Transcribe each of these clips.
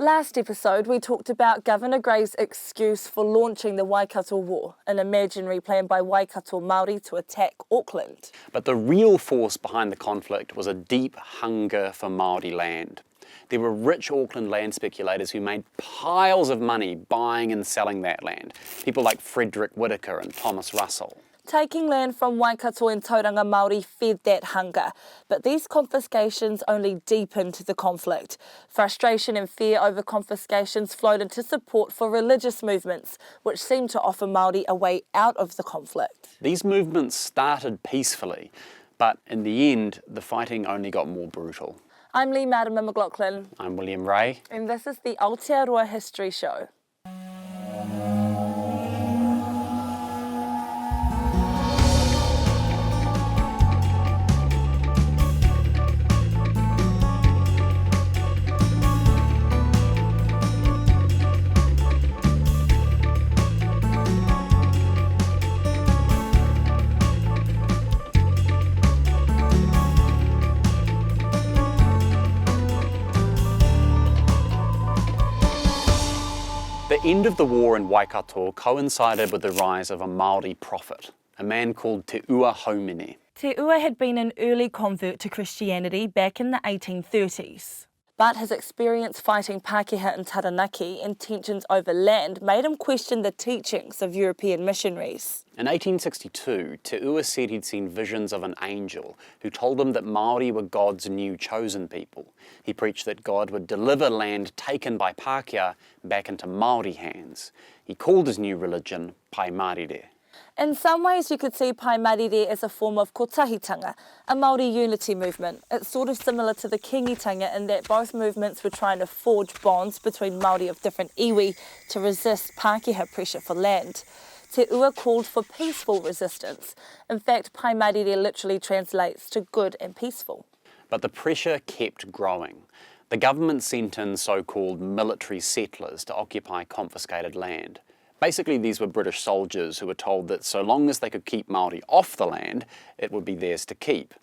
Last episode, we talked about Governor Gray's excuse for launching the Waikato War, an imaginary plan by Waikato Māori to attack Auckland. But the real force behind the conflict was a deep hunger for Māori land. There were rich Auckland land speculators who made piles of money buying and selling that land. People like Frederick Whitaker and Thomas Russell. Taking land from Waikato and Tauranga Māori fed that hunger, but these confiscations only deepened the conflict. Frustration and fear over confiscations flowed into support for religious movements, which seemed to offer Māori a way out of the conflict. These movements started peacefully, but in the end, the fighting only got more brutal. I'm Lee Marama McLaughlin. I'm William Ray. And this is the Aotearoa History Show. The end of the war in Waikato coincided with the rise of a Māori prophet, a man called Te Ua Haumene. Te Ua had been an early convert to Christianity back in the 1830s. But his experience fighting Pākehā in Taranaki and tensions over land made him question the teachings of European missionaries. In 1862, Te Ua said he'd seen visions of an angel who told him that Māori were God's new chosen people. He preached that God would deliver land taken by Pākehā back into Māori hands. He called his new religion Pai Marire. In some ways, you could see Pai Marire as a form of kotahitanga, a Māori unity movement. It's sort of similar to the kingitanga in that both movements were trying to forge bonds between Māori of different iwi to resist Pākehā pressure for land. Te Ua called for peaceful resistance. In fact, Pai Marire literally translates to good and peaceful. But the pressure kept growing. The government sent in so-called military settlers to occupy confiscated land. Basically, these were British soldiers who were told that so long as they could keep Māori off the land, it would be theirs to keep.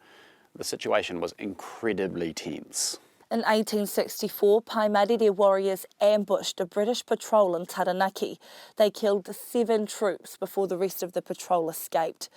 The situation was incredibly tense. In 1864, Pai Marire warriors ambushed a British patrol in Taranaki. They killed 7 troops before the rest of the patrol escaped.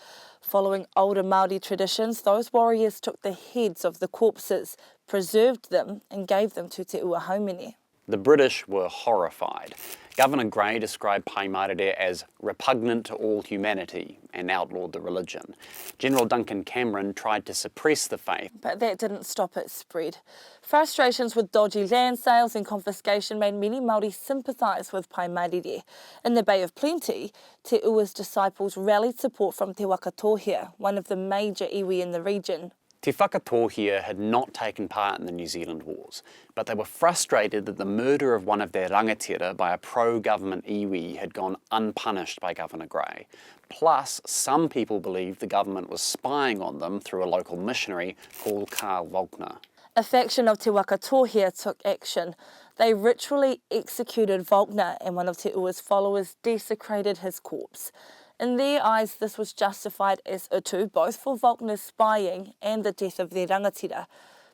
Following older Māori traditions, those warriors took the heads of the corpses, preserved them and gave them to Te Ua Haumene. The British were horrified. Governor Gray described Pai Marire as repugnant to all humanity and outlawed the religion. General Duncan Cameron tried to suppress the faith. But that didn't stop its spread. Frustrations with dodgy land sales and confiscation made many Māori sympathise with Pai Marire. In the Bay of Plenty, Te Ua's disciples rallied support from Te Whakatohea, one of the major iwi in the region. Te Whakatohea had not taken part in the New Zealand Wars, but they were frustrated that the murder of one of their rangatira by a pro-government iwi had gone unpunished by Governor Gray. Plus, some people believed the government was spying on them through a local missionary called Karl Volkner. A faction of Te Whakatohea took action. They ritually executed Volkner, and one of Te Ua's followers desecrated his corpse. In their eyes, this was justified as utu, both for Volkner's spying and the death of their rangatira.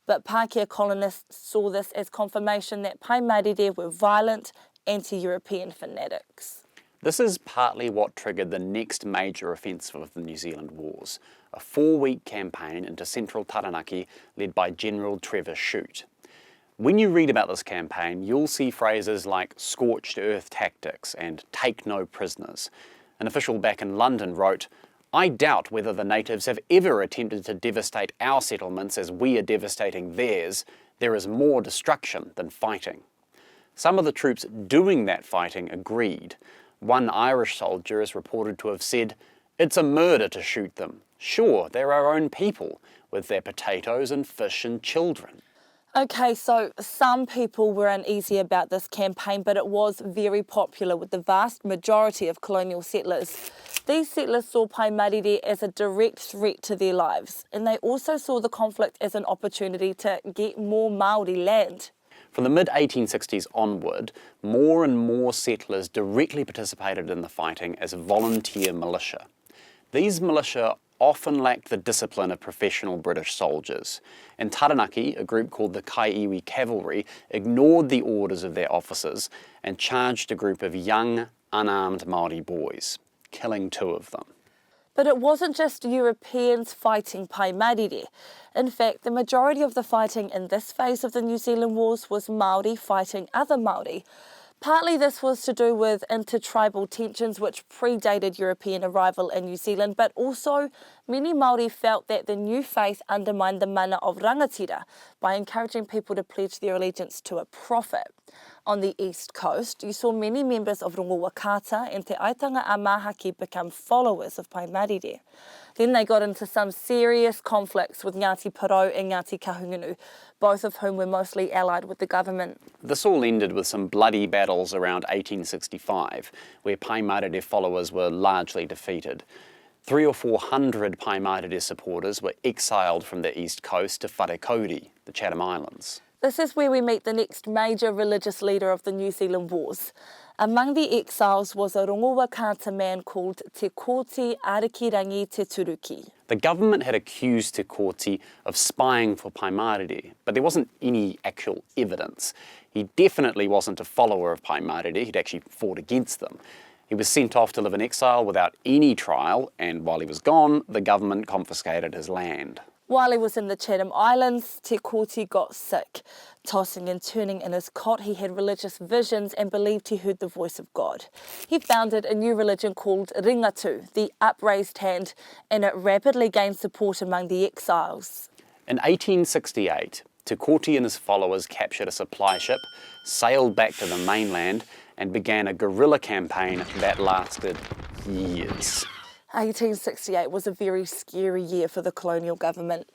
But Pākehā colonists saw this as confirmation that Pai Marire were violent, anti-European fanatics. This is partly what triggered the next major offensive of the New Zealand Wars, a 4-week campaign into central Taranaki led by General Trevor Shute. When you read about this campaign, you'll see phrases like scorched earth tactics and take no prisoners. An official back in London wrote, "I doubt whether the natives have ever attempted to devastate our settlements as we are devastating theirs. There is more destruction than fighting." Some of the troops doing that fighting agreed. One Irish soldier is reported to have said, "It's a murder to shoot them. Sure, they're our own people, with their potatoes and fish and children." Okay, so some people were uneasy about this campaign, but it was very popular with the vast majority of colonial settlers. These settlers saw Pai Marire as a direct threat to their lives, and they also saw the conflict as an opportunity to get more Māori land. From the mid-1860s onward, more and more settlers directly participated in the fighting as volunteer militia. These militia often lacked the discipline of professional British soldiers. In Taranaki, a group called the Kaiiwi Cavalry ignored the orders of their officers and charged a group of young, unarmed Māori boys, killing 2 of them. But it wasn't just Europeans fighting Pai Marire. In fact, the majority of the fighting in this phase of the New Zealand Wars was Māori fighting other Māori. Partly this was to do with intertribal tensions which predated European arrival in New Zealand, but also many Māori felt that the new faith undermined the mana of rangatira by encouraging people to pledge their allegiance to a prophet. On the east coast, you saw many members of Rongo Wakata and Te Aitanga a Mahaki become followers of Pai Marire. Then they got into some serious conflicts with Ngāti Porou and Ngāti Kahungunu, both of whom were mostly allied with the government. This all ended with some bloody battles around 1865, where Pai Marire followers were largely defeated. 300 or 400 Pai Marire supporters were exiled from the east coast to Wharekauiri, the Chatham Islands. This is where we meet the next major religious leader of the New Zealand Wars. Among the exiles was a Rongo Wakata man called Te Kōti Arikirangi Te Turuki. The government had accused Te Kōti of spying for Pai Marire, but there wasn't any actual evidence. He definitely wasn't a follower of Pai Marire, he'd actually fought against them. He was sent off to live in exile without any trial, and while he was gone, the government confiscated his land. While he was in the Chatham Islands, Te Kōti got sick. Tossing and turning in his cot, he had religious visions and believed he heard the voice of God. He founded a new religion called Ringatu, the Upraised Hand, and it rapidly gained support among the exiles. In 1868, Te Kōti and his followers captured a supply ship, sailed back to the mainland, and began a guerrilla campaign that lasted years. 1868 was a very scary year for the colonial government.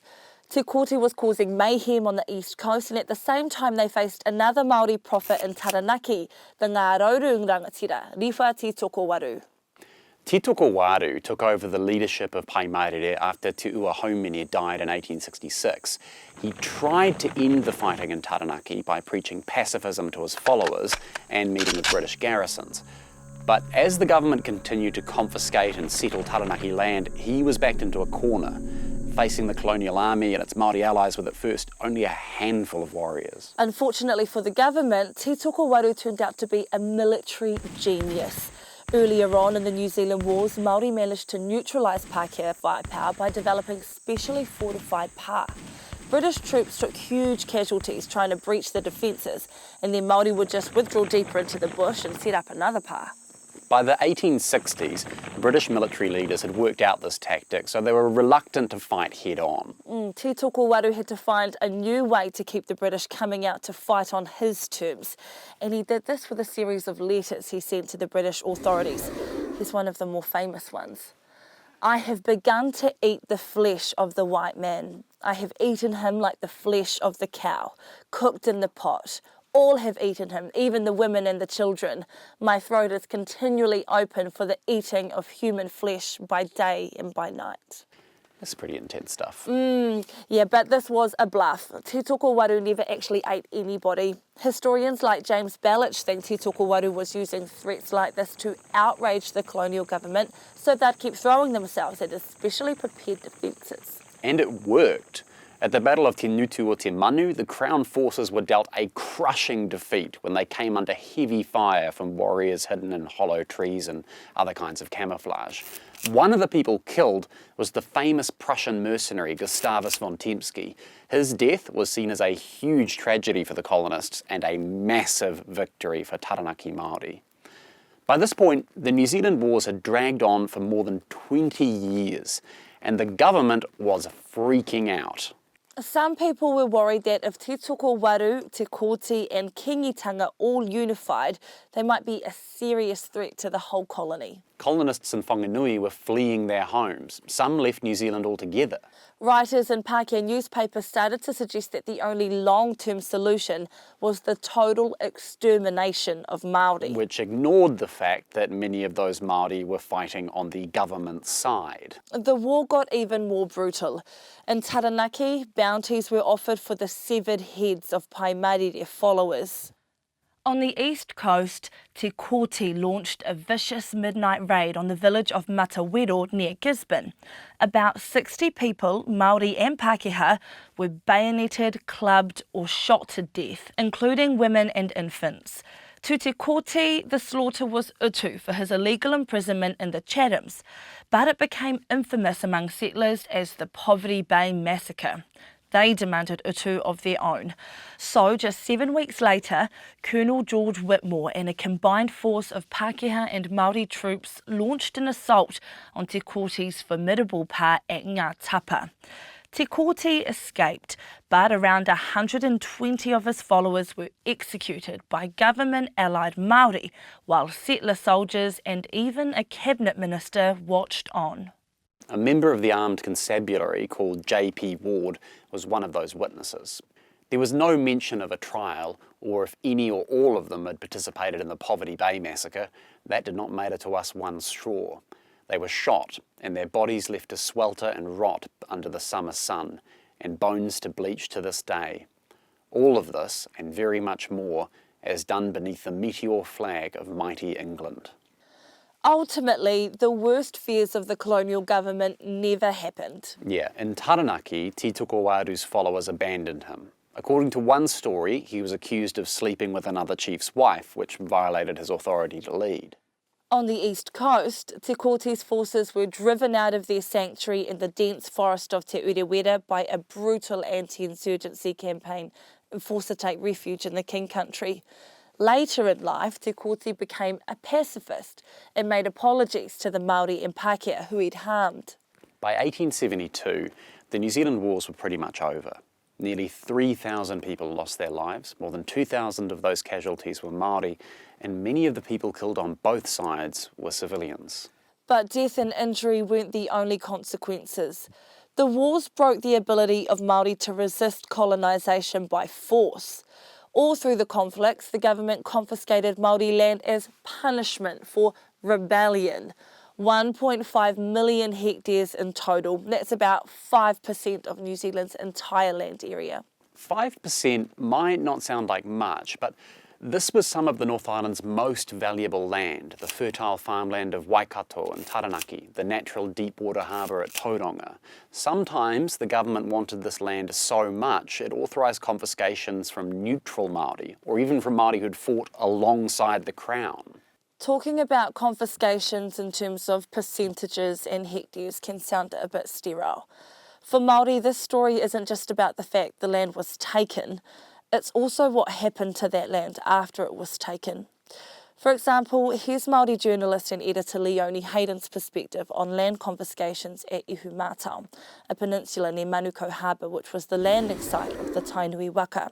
Te Kōti was causing mayhem on the east coast, and at the same time they faced another Māori prophet in Taranaki, the Ngā Raurung rangatira, Riwha Te Toko Waru. Te Toko Waru took over the leadership of Pai Marire after Te Ua Haumene died in 1866. He tried to end the fighting in Taranaki by preaching pacifism to his followers and meeting with British garrisons. But as the government continued to confiscate and settle Taranaki land, he was backed into a corner, facing the colonial army and its Māori allies with at first only a handful of warriors. Unfortunately for the government, Te Toko Waru turned out to be a military genius. Earlier on in the New Zealand Wars, Māori managed to neutralise Pākehā firepower by developing specially fortified pā. British troops took huge casualties trying to breach the defences, and then Māori would just withdraw deeper into the bush and set up another pā. By the 1860s, British military leaders had worked out this tactic, so they were reluctant to fight head-on. Te Toko Waru had to find a new way to keep the British coming out to fight on his terms. And he did this with a series of letters he sent to the British authorities. Here's one of the more famous ones. I have begun to eat the flesh of the white man. I have eaten him like the flesh of the cow, cooked in the pot. All have eaten him, even the women and the children. My throat is continually open for the eating of human flesh by day and by night. That's pretty intense stuff. Yeah, but this was a bluff. Te Toko Waru never actually ate anybody. Historians like James Ballach think Te Toko Waru was using threats like this to outrage the colonial government, so they'd keep throwing themselves at especially prepared defences. And it worked. At the Battle of Te Nutu o Te Manu, the Crown forces were dealt a crushing defeat when they came under heavy fire from warriors hidden in hollow trees and other kinds of camouflage. One of the people killed was the famous Prussian mercenary Gustavus von Tempsky. His death was seen as a huge tragedy for the colonists and a massive victory for Taranaki Māori. By this point, the New Zealand Wars had dragged on for more than 20 years, and the government was freaking out. Some people were worried that if Te Toko Waru, Te Kōti and Kingitanga all unified, they might be a serious threat to the whole colony. Colonists in Whanganui were fleeing their homes. Some left New Zealand altogether. Writers in Pākehā newspapers started to suggest that the only long-term solution was the total extermination of Māori. Which ignored the fact that many of those Māori were fighting on the government side. The war got even more brutal. In Taranaki, bounties were offered for the severed heads of Pai Marire followers. On the east coast, Te Kooti launched a vicious midnight raid on the village of Matawero near Gisborne. About 60 people, Māori and Pākehā, were bayoneted, clubbed or shot to death, including women and infants. To Te Kooti, the slaughter was utu for his illegal imprisonment in the Chathams, but it became infamous among settlers as the Poverty Bay Massacre. They demanded utu of their own. So, just 7 weeks later, Colonel George Whitmore and a combined force of Pākehā and Māori troops launched an assault on Te Kooti's formidable pa at Ngā Tapa. Te Kooti escaped, but around 120 of his followers were executed by government-allied Māori, while settler soldiers and even a cabinet minister watched on. A member of the armed constabulary called J.P. Ward was one of those witnesses. There was no mention of a trial or if any or all of them had participated in the Poverty Bay Massacre. That did not matter to us one straw. They were shot and their bodies left to swelter and rot under the summer sun and bones to bleach to this day. All of this and very much more as done beneath the meteor flag of mighty England. Ultimately, the worst fears of the colonial government never happened. Yeah, in Taranaki, Te Tukowaru's followers abandoned him. According to one story, he was accused of sleeping with another chief's wife, which violated his authority to lead. On the east coast, Te Kooti's forces were driven out of their sanctuary in the dense forest of Te Urewera by a brutal anti-insurgency campaign and forced to take refuge in the King Country. Later in life, Te Kooti became a pacifist and made apologies to the Māori and Pākehā who he'd harmed. By 1872, the New Zealand Wars were pretty much over. Nearly 3,000 people lost their lives, more than 2,000 of those casualties were Māori, and many of the people killed on both sides were civilians. But death and injury weren't the only consequences. The wars broke the ability of Māori to resist colonisation by force. All through the conflicts, the government confiscated Māori land as punishment for rebellion. 1.5 million hectares in total. That's about 5% of New Zealand's entire land area. 5% might not sound like much, but this was some of the North Island's most valuable land, the fertile farmland of Waikato and Taranaki, the natural deep-water harbour at Tauranga. Sometimes the government wanted this land so much it authorised confiscations from neutral Māori, or even from Māori who'd fought alongside the Crown. Talking about confiscations in terms of percentages and hectares can sound a bit sterile. For Māori, this story isn't just about the fact the land was taken, it's also what happened to that land after it was taken. For example, here's Māori journalist and editor Leonie Hayden's perspective on land confiscations at Ihumātao, a peninsula near Manukau Harbour, which was the landing site of the Tainui Waka.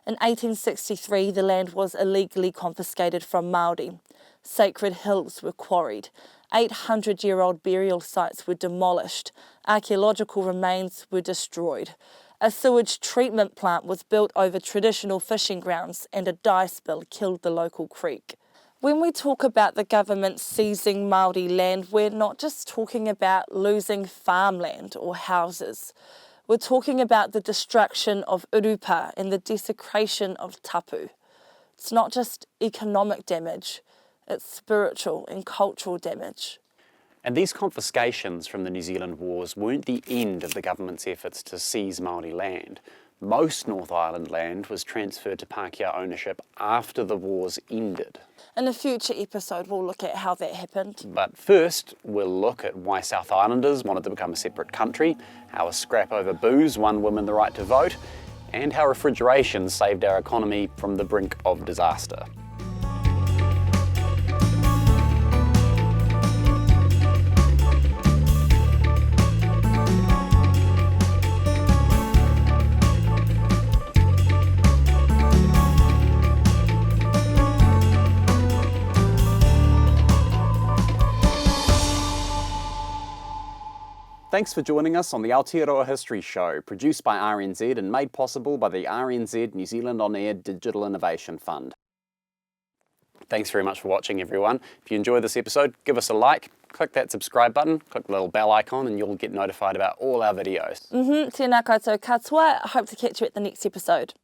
In 1863, the land was illegally confiscated from Māori. Sacred hills were quarried. 800-year-old burial sites were demolished. Archaeological remains were destroyed. A sewage treatment plant was built over traditional fishing grounds and a dye spill killed the local creek. When we talk about the government seizing Māori land, we're not just talking about losing farmland or houses. We're talking about the destruction of urupa and the desecration of tapu. It's not just economic damage, it's spiritual and cultural damage. And these confiscations from the New Zealand Wars weren't the end of the government's efforts to seize Māori land. Most North Island land was transferred to Pākehā ownership after the wars ended. In a future episode, we'll look at how that happened. But first, we'll look at why South Islanders wanted to become a separate country, how a scrap over booze won women the right to vote, and how refrigeration saved our economy from the brink of disaster. Thanks for joining us on the Aotearoa History Show, produced by RNZ and made possible by the RNZ New Zealand On Air Digital Innovation Fund. Thanks very much for watching, everyone. If you enjoyed this episode, give us a like, click that subscribe button, click the little bell icon, and you'll get notified about all our videos. Tēnā koutou katoa. I hope to catch you at the next episode.